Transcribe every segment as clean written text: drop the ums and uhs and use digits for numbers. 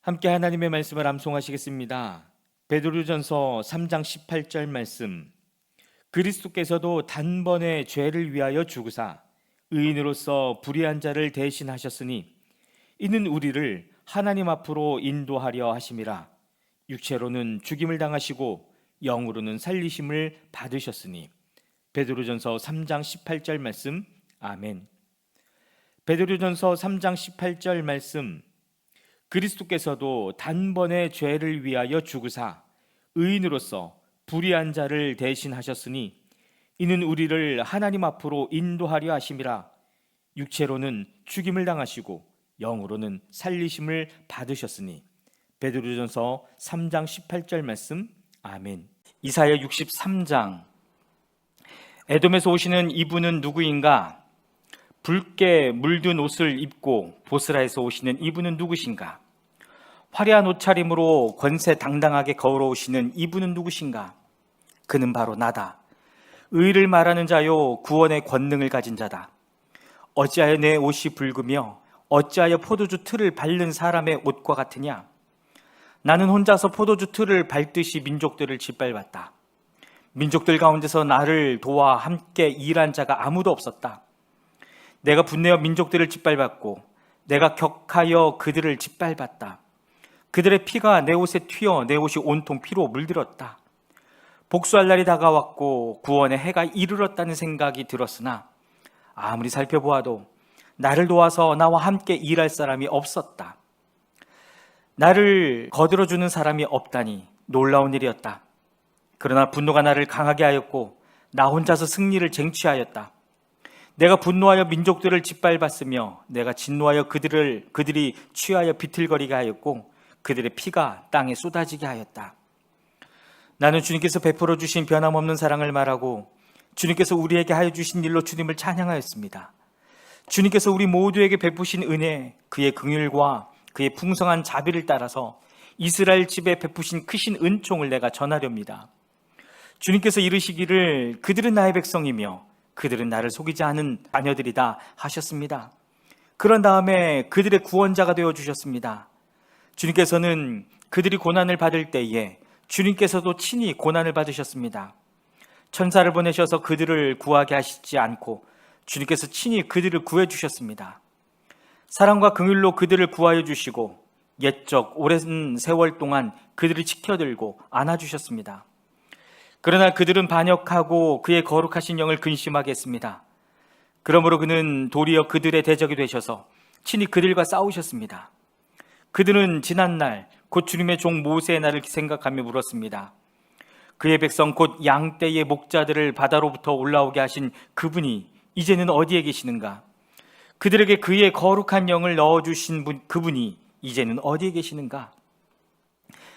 함께 하나님의 말씀을 암송하시겠습니다. 베드로전서 3장 18절 말씀. 그리스도께서도 단번에 죄를 위하여 죽으사 의인으로서 불의한 자를 대신하셨으니 이는 우리를 하나님 앞으로 인도하려 하심이라. 육체로는 죽임을 당하시고 영으로는 살리심을 받으셨으니. 베드로전서 3장 18절 말씀. 아멘. 베드로전서 3장 18절 말씀. 그리스도께서도 단번에 죄를 위하여 죽으사 의인으로서 불의한 자를 대신하셨으니 이는 우리를 하나님 앞으로 인도하려 하심이라. 육체로는 죽임을 당하시고 영으로는 살리심을 받으셨으니. 베드로전서 3장 18절 말씀. 아멘. 이사야 63장. 에돔에서 오시는 이분은 누구인가? 붉게 물든 옷을 입고 보스라에서 오시는 이분은 누구신가? 화려한 옷차림으로 권세 당당하게 걸어오시는 이분은 누구신가? 그는 바로 나다. 의를 말하는 자요 구원의 권능을 가진 자다. 어찌하여 내 옷이 붉으며 어찌하여 포도주 틀을 밟는 사람의 옷과 같으냐? 나는 혼자서 포도주 틀을 밟듯이 민족들을 짓밟았다. 민족들 가운데서 나를 도와 함께 일한 자가 아무도 없었다. 내가 분내어 민족들을 짓밟았고 내가 격하여 그들을 짓밟았다. 그들의 피가 내 옷에 튀어 내 옷이 온통 피로 물들었다. 복수할 날이 다가왔고 구원의 해가 이르렀다는 생각이 들었으나 아무리 살펴보아도 나를 도와서 나와 함께 일할 사람이 없었다. 나를 거들어주는 사람이 없다니 놀라운 일이었다. 그러나 분노가 나를 강하게 하였고 나 혼자서 승리를 쟁취하였다. 내가 분노하여 민족들을 짓밟았으며 내가 진노하여 그들이 취하여 비틀거리게 하였고 그들의 피가 땅에 쏟아지게 하였다. 나는 주님께서 베풀어 주신 변함없는 사랑을 말하고 주님께서 우리에게 하여 주신 일로 주님을 찬양하였습니다. 주님께서 우리 모두에게 베푸신 은혜, 그의 긍휼과 그의 풍성한 자비를 따라서 이스라엘 집에 베푸신 크신 은총을 내가 전하렵니다. 주님께서 이르시기를 그들은 나의 백성이며 그들은 나를 속이지 않은 자녀들이다 하셨습니다. 그런 다음에 그들의 구원자가 되어주셨습니다. 주님께서는 그들이 고난을 받을 때에 주님께서도 친히 고난을 받으셨습니다. 천사를 보내셔서 그들을 구하게 하시지 않고 주님께서 친히 그들을 구해주셨습니다. 사랑과 긍휼로 그들을 구하여 주시고 옛적 오랜 세월 동안 그들을 지켜들고 안아주셨습니다. 그러나 그들은 반역하고 그의 거룩하신 영을 근심하게 했습니다. 그러므로 그는 도리어 그들의 대적이 되셔서 친히 그들과 싸우셨습니다. 그들은 지난날 곧 주님의 종 모세의 날을 생각하며 물었습니다. 그의 백성 곧 양떼의 목자들을 바다로부터 올라오게 하신 그분이 이제는 어디에 계시는가? 그들에게 그의 거룩한 영을 넣어주신 그분이 이제는 어디에 계시는가?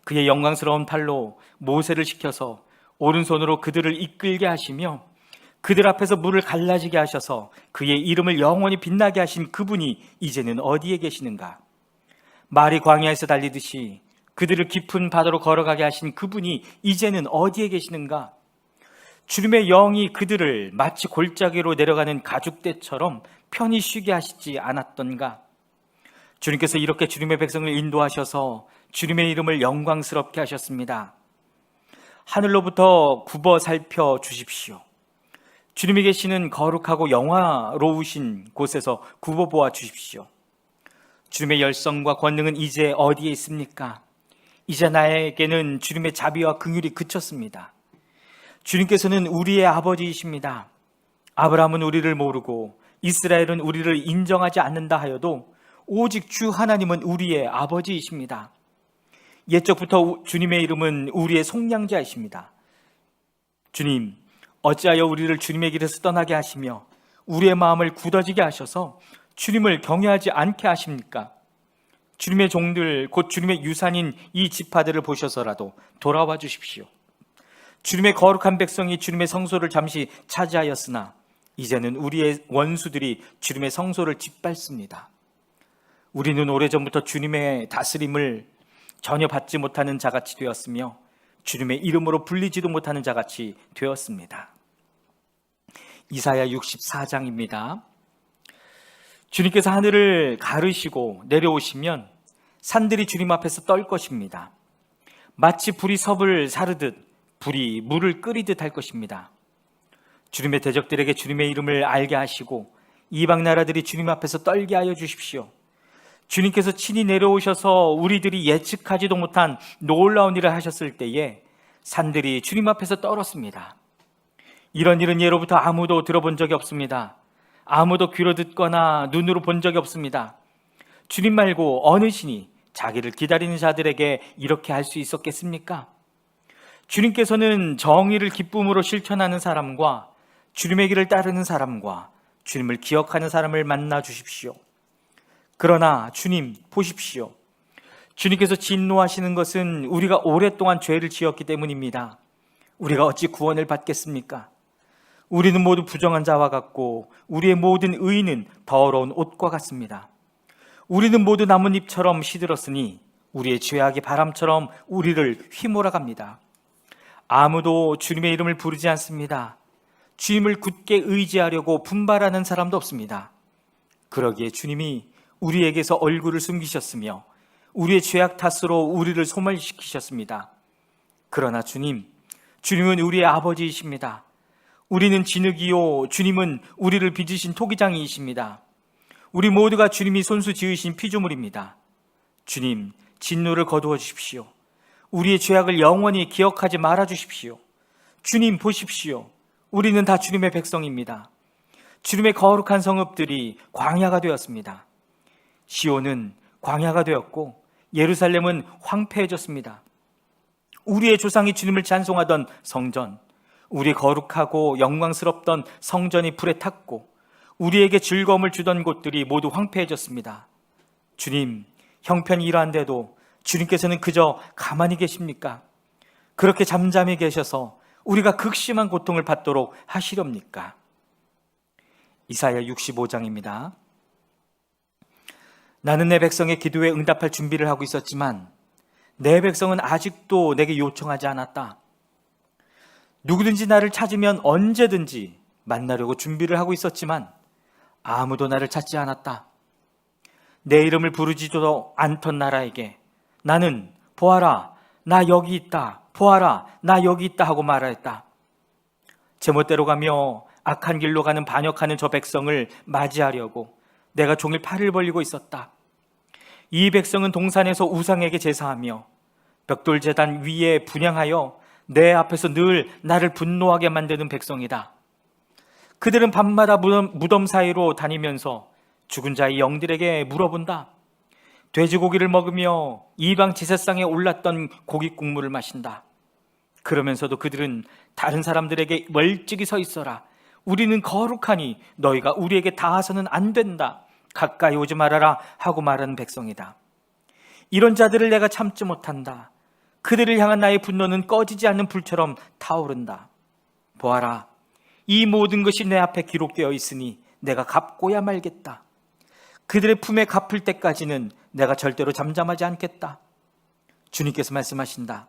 그의 영광스러운 팔로 모세를 시켜서 오른손으로 그들을 이끌게 하시며 그들 앞에서 물을 갈라지게 하셔서 그의 이름을 영원히 빛나게 하신 그분이 이제는 어디에 계시는가? 말이 광야에서 달리듯이 그들을 깊은 바다로 걸어가게 하신 그분이 이제는 어디에 계시는가? 주님의 영이 그들을 마치 골짜기로 내려가는 가죽대처럼 편히 쉬게 하시지 않았던가? 주님께서 이렇게 주님의 백성을 인도하셔서 주님의 이름을 영광스럽게 하셨습니다. 하늘로부터 굽어 살펴 주십시오. 주님이 계시는 거룩하고 영화로우신 곳에서 굽어 보아 주십시오. 주님의 열성과 권능은 이제 어디에 있습니까? 이제 나에게는 주님의 자비와 긍휼이 그쳤습니다. 주님께서는 우리의 아버지이십니다. 아브라함은 우리를 모르고 이스라엘은 우리를 인정하지 않는다 하여도 오직 주 하나님은 우리의 아버지이십니다. 옛적부터 주님의 이름은 우리의 속량자이십니다. 주님, 어찌하여 우리를 주님의 길에서 떠나게 하시며 우리의 마음을 굳어지게 하셔서 주님을 경외하지 않게 하십니까? 주님의 종들, 곧 주님의 유산인 이 지파들을 보셔서라도 돌아와 주십시오. 주님의 거룩한 백성이 주님의 성소를 잠시 차지하였으나 이제는 우리의 원수들이 주님의 성소를 짓밟습니다. 우리는 오래전부터 주님의 다스림을 전혀 받지 못하는 자같이 되었으며 주님의 이름으로 불리지도 못하는 자같이 되었습니다. 이사야 64장입니다. 주님께서 하늘을 가르시고 내려오시면 산들이 주님 앞에서 떨 것입니다. 마치 불이 섭을 사르듯 불이 물을 끓이듯 할 것입니다. 주님의 대적들에게 주님의 이름을 알게 하시고 이방 나라들이 주님 앞에서 떨게 하여 주십시오. 주님께서 친히 내려오셔서 우리들이 예측하지도 못한 놀라운 일을 하셨을 때에 산들이 주님 앞에서 떨었습니다. 이런 일은 예로부터 아무도 들어본 적이 없습니다. 아무도 귀로 듣거나 눈으로 본 적이 없습니다. 주님 말고 어느 신이 자기를 기다리는 자들에게 이렇게 할 수 있었겠습니까? 주님께서는 정의를 기쁨으로 실천하는 사람과 주님의 길을 따르는 사람과 주님을 기억하는 사람을 만나 주십시오. 그러나 주님 보십시오. 주님께서 진노하시는 것은 우리가 오랫동안 죄를 지었기 때문입니다. 우리가 어찌 구원을 받겠습니까? 우리는 모두 부정한 자와 같고 우리의 모든 의는 더러운 옷과 같습니다. 우리는 모두 나뭇잎처럼 시들었으니 우리의 죄악이 바람처럼 우리를 휘몰아갑니다. 아무도 주님의 이름을 부르지 않습니다. 주님을 굳게 의지하려고 분발하는 사람도 없습니다. 그러기에 주님이 우리에게서 얼굴을 숨기셨으며 우리의 죄악 탓으로 우리를 소멸시키셨습니다. 그러나 주님은 우리의 아버지이십니다. 우리는 진흙이요 주님은 우리를 빚으신 토기장이이십니다. 우리 모두가 주님이 손수 지으신 피조물입니다. 주님, 진노를 거두어 주십시오. 우리의 죄악을 영원히 기억하지 말아 주십시오. 주님 보십시오. 우리는 다 주님의 백성입니다. 주님의 거룩한 성읍들이 광야가 되었습니다. 시온은 광야가 되었고 예루살렘은 황폐해졌습니다. 우리의 조상이 주님을 찬송하던 성전, 우리 거룩하고 영광스럽던 성전이 불에 탔고 우리에게 즐거움을 주던 곳들이 모두 황폐해졌습니다. 주님, 형편이 이러한데도 주님께서는 그저 가만히 계십니까? 그렇게 잠잠히 계셔서 우리가 극심한 고통을 받도록 하시렵니까? 이사야 65장입니다. 나는 내 백성의 기도에 응답할 준비를 하고 있었지만 내 백성은 아직도 내게 요청하지 않았다. 누구든지 나를 찾으면 언제든지 만나려고 준비를 하고 있었지만 아무도 나를 찾지 않았다. 내 이름을 부르지도 않던 나라에게 나는 보아라, 나 여기 있다. 보아라, 나 여기 있다 하고 말하였다. 제멋대로 가며 악한 길로 가는 반역하는 저 백성을 맞이하려고 내가 종일 팔을 벌리고 있었다. 이 백성은 동산에서 우상에게 제사하며 벽돌 제단 위에 분향하여 내 앞에서 늘 나를 분노하게 만드는 백성이다. 그들은 밤마다 무덤 사이로 다니면서 죽은 자의 영들에게 물어본다. 돼지고기를 먹으며 이방 제사상에 올랐던 고기 국물을 마신다. 그러면서도 그들은 다른 사람들에게 멀찍이 서 있어라. 우리는 거룩하니 너희가 우리에게 닿아서는 안 된다. 가까이 오지 말아라 하고 말하는 백성이다. 이런 자들을 내가 참지 못한다. 그들을 향한 나의 분노는 꺼지지 않는 불처럼 타오른다. 보아라, 이 모든 것이 내 앞에 기록되어 있으니 내가 갚고야 말겠다. 그들의 품에 갚을 때까지는 내가 절대로 잠잠하지 않겠다. 주님께서 말씀하신다.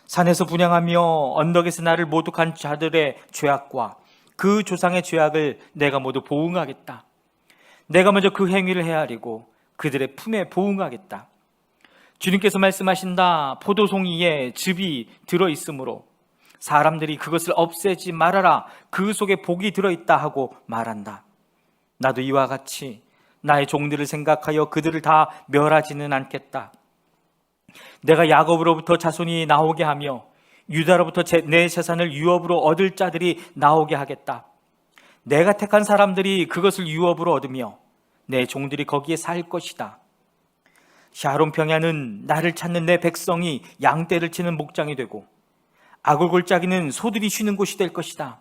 산에서 분향하며 언덕에서 나를 모독한 자들의 죄악과 그 조상의 죄악을 내가 모두 보응하겠다. 내가 먼저 그 행위를 헤아리고 그들의 품에 보응하겠다. 주님께서 말씀하신다. 포도송이에 즙이 들어있으므로 사람들이 그것을 없애지 말아라. 그 속에 복이 들어있다 하고 말한다. 나도 이와 같이 나의 종들을 생각하여 그들을 다 멸하지는 않겠다. 내가 야곱으로부터 자손이 나오게 하며 유다로부터 내 재산을 유업으로 얻을 자들이 나오게 하겠다. 내가 택한 사람들이 그것을 유업으로 얻으며 내 종들이 거기에 살 것이다. 샤론 평야는 나를 찾는 내 백성이 양떼를 치는 목장이 되고 아골골짜기는 소들이 쉬는 곳이 될 것이다.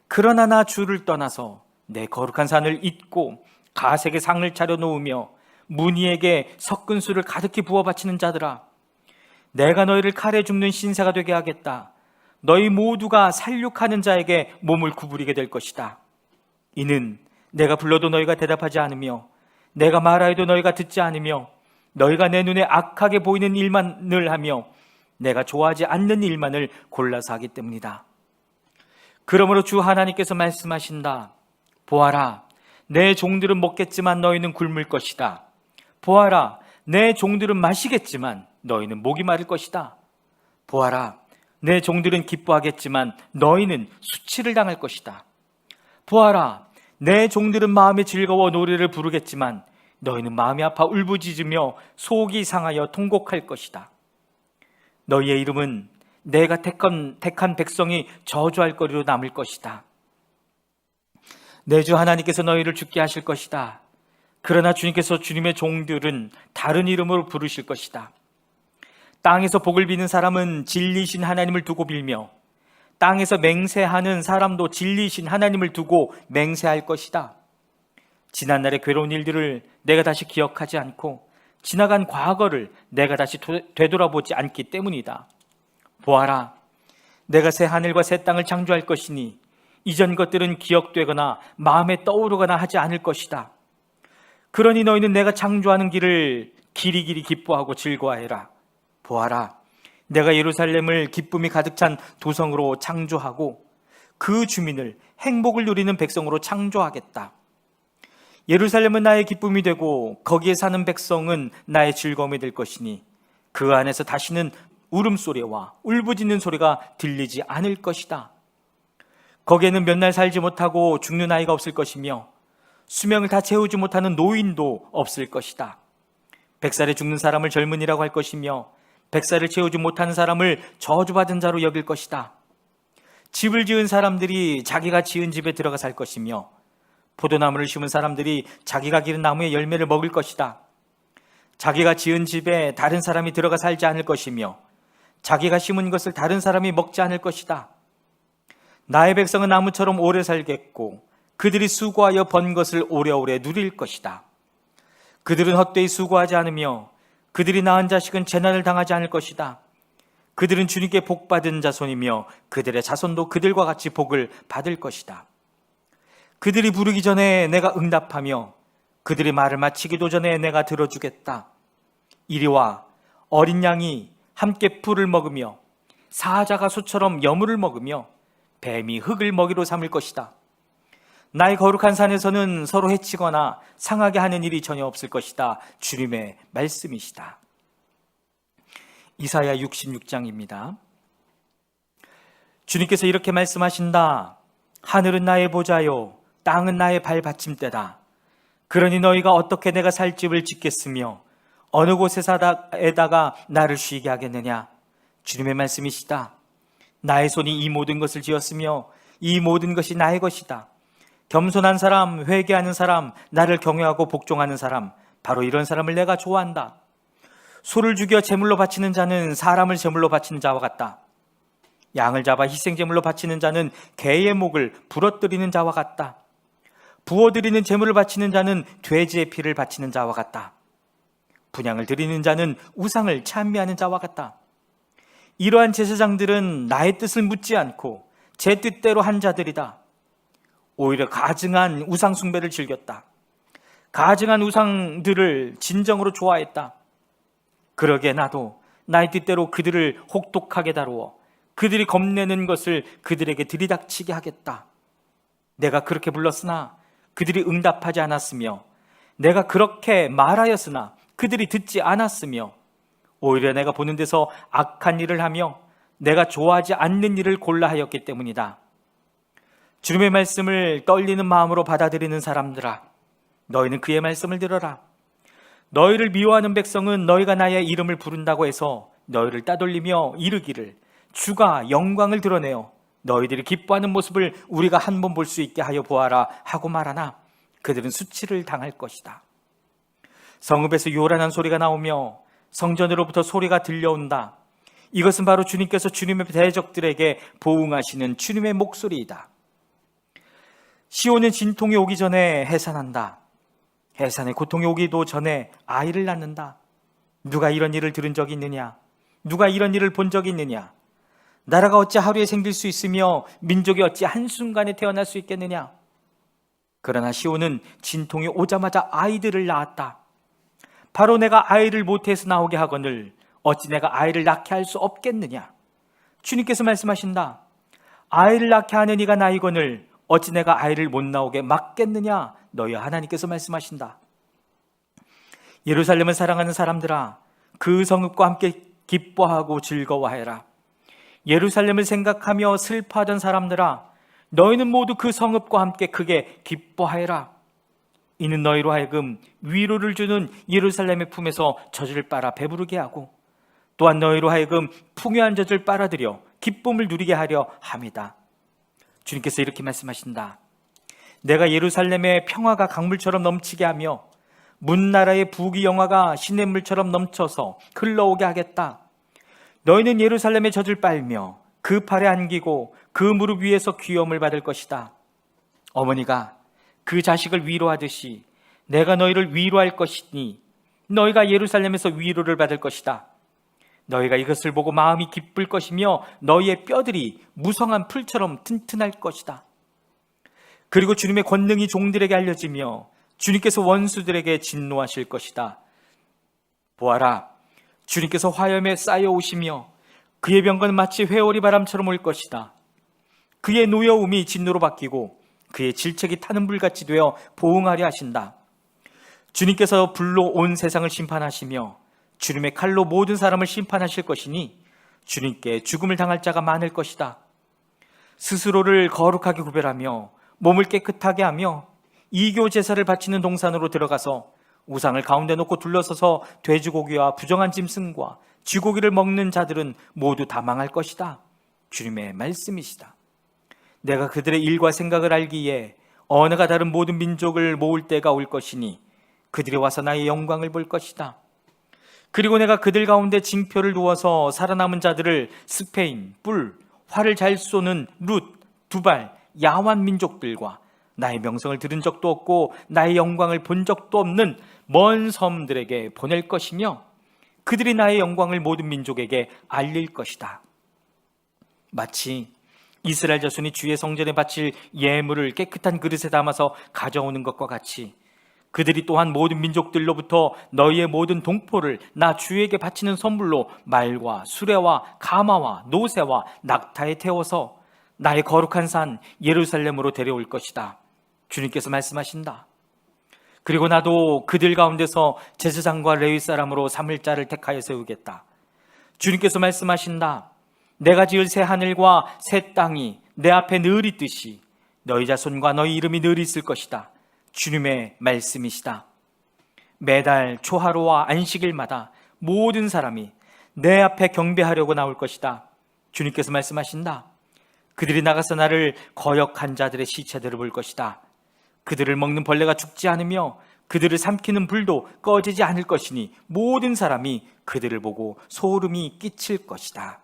그러나 나 주를 떠나서 내 거룩한 산을 잊고 가색의 상을 차려놓으며 문희에게 섞은 술을 가득히 부어 바치는 자들아, 내가 너희를 칼에 줍는 신세가 되게 하겠다. 너희 모두가 살육하는 자에게 몸을 구부리게 될 것이다. 이는 내가 불러도 너희가 대답하지 않으며 내가 말하여도 너희가 듣지 않으며 너희가 내 눈에 악하게 보이는 일만을 하며 내가 좋아하지 않는 일만을 골라서 하기 때문이다. 그러므로 주 하나님께서 말씀하신다. 보아라, 내 종들은 먹겠지만 너희는 굶을 것이다. 보아라, 내 종들은 마시겠지만 너희는 목이 마를 것이다. 보아라, 내 종들은 기뻐하겠지만 너희는 수치를 당할 것이다. 보아라, 내 종들은 마음에 즐거워 노래를 부르겠지만 너희는 마음이 아파 울부짖으며 속이 상하여 통곡할 것이다. 너희의 이름은 내가 택한 백성이 저주할 거리로 남을 것이다. 내 주 하나님께서 너희를 죽게 하실 것이다. 그러나 주님께서 주님의 종들은 다른 이름으로 부르실 것이다. 땅에서 복을 비는 사람은 진리신 하나님을 두고 빌며 땅에서 맹세하는 사람도 진리신 하나님을 두고 맹세할 것이다. 지난날의 괴로운 일들을 내가 다시 기억하지 않고 지나간 과거를 내가 다시 되돌아보지 않기 때문이다. 보아라, 내가 새 하늘과 새 땅을 창조할 것이니 이전 것들은 기억되거나 마음에 떠오르거나 하지 않을 것이다. 그러니 너희는 내가 창조하는 길을 길이길이 기뻐하고 즐거워해라. 보아라, 내가 예루살렘을 기쁨이 가득 찬 도성으로 창조하고 그 주민을 행복을 누리는 백성으로 창조하겠다. 예루살렘은 나의 기쁨이 되고 거기에 사는 백성은 나의 즐거움이 될 것이니 그 안에서 다시는 울음소리와 울부짖는 소리가 들리지 않을 것이다. 거기에는 몇 날 살지 못하고 죽는 아이가 없을 것이며 수명을 다 채우지 못하는 노인도 없을 것이다. 100살에 죽는 사람을 젊은이라고 할 것이며 100살을 채우지 못하는 사람을 저주받은 자로 여길 것이다. 집을 지은 사람들이 자기가 지은 집에 들어가 살 것이며 포도나무를 심은 사람들이 자기가 기른 나무의 열매를 먹을 것이다. 자기가 지은 집에 다른 사람이 들어가 살지 않을 것이며 자기가 심은 것을 다른 사람이 먹지 않을 것이다. 나의 백성은 나무처럼 오래 살겠고 그들이 수고하여 번 것을 오래오래 누릴 것이다. 그들은 헛되이 수고하지 않으며 그들이 낳은 자식은 재난을 당하지 않을 것이다. 그들은 주님께 복받은 자손이며 그들의 자손도 그들과 같이 복을 받을 것이다. 그들이 부르기 전에 내가 응답하며 그들이 말을 마치기도 전에 내가 들어주겠다. 이리와, 어린 양이 함께 풀을 먹으며 사자가 소처럼 여물을 먹으며 뱀이 흙을 먹이로 삼을 것이다. 나의 거룩한 산에서는 서로 해치거나 상하게 하는 일이 전혀 없을 것이다. 주님의 말씀이시다. 이사야 66장입니다. 주님께서 이렇게 말씀하신다. 하늘은 나의 보좌요 땅은 나의 발받침대다. 그러니 너희가 어떻게 내가 살 집을 짓겠으며 어느 곳에다가 나를 쉬게 하겠느냐. 주님의 말씀이시다. 나의 손이 이 모든 것을 지었으며 이 모든 것이 나의 것이다. 겸손한 사람, 회개하는 사람, 나를 경외하고 복종하는 사람, 바로 이런 사람을 내가 좋아한다. 소를 죽여 제물로 바치는 자는 사람을 제물로 바치는 자와 같다. 양을 잡아 희생제물로 바치는 자는 개의 목을 부러뜨리는 자와 같다. 부어드리는 제물을 바치는 자는 돼지의 피를 바치는 자와 같다. 분향을 드리는 자는 우상을 찬미하는 자와 같다. 이러한 제사장들은 나의 뜻을 묻지 않고 제 뜻대로 한 자들이다. 오히려 가증한 우상 숭배를 즐겼다. 가증한 우상들을 진정으로 좋아했다. 그러게 나도 나의 뜻대로 그들을 혹독하게 다루어 그들이 겁내는 것을 그들에게 들이닥치게 하겠다. 내가 그렇게 불렀으나 그들이 응답하지 않았으며 내가 그렇게 말하였으나 그들이 듣지 않았으며 오히려 내가 보는 데서 악한 일을 하며 내가 좋아하지 않는 일을 골라 하였기 때문이다. 주님의 말씀을 떨리는 마음으로 받아들이는 사람들아, 너희는 그의 말씀을 들어라. 너희를 미워하는 백성은 너희가 나의 이름을 부른다고 해서 너희를 따돌리며 이르기를 주가 영광을 드러내어 너희들이 기뻐하는 모습을 우리가 한 번 볼 수 있게 하여 보아라 하고 말하나 그들은 수치를 당할 것이다. 성읍에서 요란한 소리가 나오며 성전으로부터 소리가 들려온다. 이것은 바로 주님께서 주님의 대적들에게 보응하시는 주님의 목소리이다. 시온은 진통이 오기 전에 해산한다. 해산에 고통이 오기도 전에 아이를 낳는다. 누가 이런 일을 들은 적이 있느냐? 누가 이런 일을 본 적이 있느냐? 나라가 어찌 하루에 생길 수 있으며 민족이 어찌 한순간에 태어날 수 있겠느냐? 그러나 시온은 진통이 오자마자 아이들을 낳았다. 바로 내가 아이를 모태에서 나오게 하거늘 어찌 내가 아이를 낳게 할 수 없겠느냐? 주님께서 말씀하신다. 아이를 낳게 하는 이가 나이거늘 어찌 내가 아이를 못 나오게 막겠느냐? 너희 하나님께서 말씀하신다. 예루살렘을 사랑하는 사람들아, 그 성읍과 함께 기뻐하고 즐거워하여라. 예루살렘을 생각하며 슬퍼하던 사람들아, 너희는 모두 그 성읍과 함께 크게 기뻐하여라. 이는 너희로 하여금 위로를 주는 예루살렘의 품에서 젖을 빨아 배부르게 하고, 또한 너희로 하여금 풍요한 젖을 빨아들여 기쁨을 누리게 하려 함이다. 주님께서 이렇게 말씀하신다. 내가 예루살렘의 평화가 강물처럼 넘치게 하며 문나라의 부귀 영화가 시냇물처럼 넘쳐서 흘러오게 하겠다. 너희는 예루살렘의 젖을 빨며 그 팔에 안기고 그 무릎 위에서 귀염을 받을 것이다. 어머니가 그 자식을 위로하듯이 내가 너희를 위로할 것이니 너희가 예루살렘에서 위로를 받을 것이다. 너희가 이것을 보고 마음이 기쁠 것이며 너희의 뼈들이 무성한 풀처럼 튼튼할 것이다. 그리고 주님의 권능이 종들에게 알려지며 주님께서 원수들에게 진노하실 것이다. 보아라, 주님께서 화염에 쌓여오시며 그의 병거는 마치 회오리 바람처럼 올 것이다. 그의 노여움이 진노로 바뀌고 그의 질책이 타는 불같이 되어 보응하려 하신다. 주님께서 불로 온 세상을 심판하시며 주님의 칼로 모든 사람을 심판하실 것이니 주님께 죽음을 당할 자가 많을 것이다. 스스로를 거룩하게 구별하며 몸을 깨끗하게 하며 이교 제사를 바치는 동산으로 들어가서 우상을 가운데 놓고 둘러서서 돼지고기와 부정한 짐승과 쥐고기를 먹는 자들은 모두 다 망할 것이다. 주님의 말씀이시다. 내가 그들의 일과 생각을 알기에 언어가 다른 모든 민족을 모을 때가 올 것이니 그들이 와서 나의 영광을 볼 것이다. 그리고 내가 그들 가운데 징표를 두어서 살아남은 자들을 스페인, 뿔, 활을 잘 쏘는 룻, 두발, 야완 민족들과 나의 명성을 들은 적도 없고 나의 영광을 본 적도 없는 먼 섬들에게 보낼 것이며 그들이 나의 영광을 모든 민족에게 알릴 것이다. 마치 이스라엘 자손이 주의 성전에 바칠 예물을 깨끗한 그릇에 담아서 가져오는 것과 같이 그들이 또한 모든 민족들로부터 너희의 모든 동포를 나 주에게 바치는 선물로 말과 수레와 가마와 노새와 낙타에 태워서 나의 거룩한 산 예루살렘으로 데려올 것이다. 주님께서 말씀하신다. 그리고 나도 그들 가운데서 제사장과 레위 사람으로 삼을 자를 택하여 세우겠다. 주님께서 말씀하신다. 내가 지을 새 하늘과 새 땅이 내 앞에 늘 있듯이 너희 자손과 너희 이름이 늘 있을 것이다. 주님의 말씀이시다. 매달 초하루와 안식일마다 모든 사람이 내 앞에 경배하려고 나올 것이다. 주님께서 말씀하신다. 그들이 나가서 나를 거역한 자들의 시체들을 볼 것이다. 그들을 먹는 벌레가 죽지 않으며 그들을 삼키는 불도 꺼지지 않을 것이니 모든 사람이 그들을 보고 소름이 끼칠 것이다.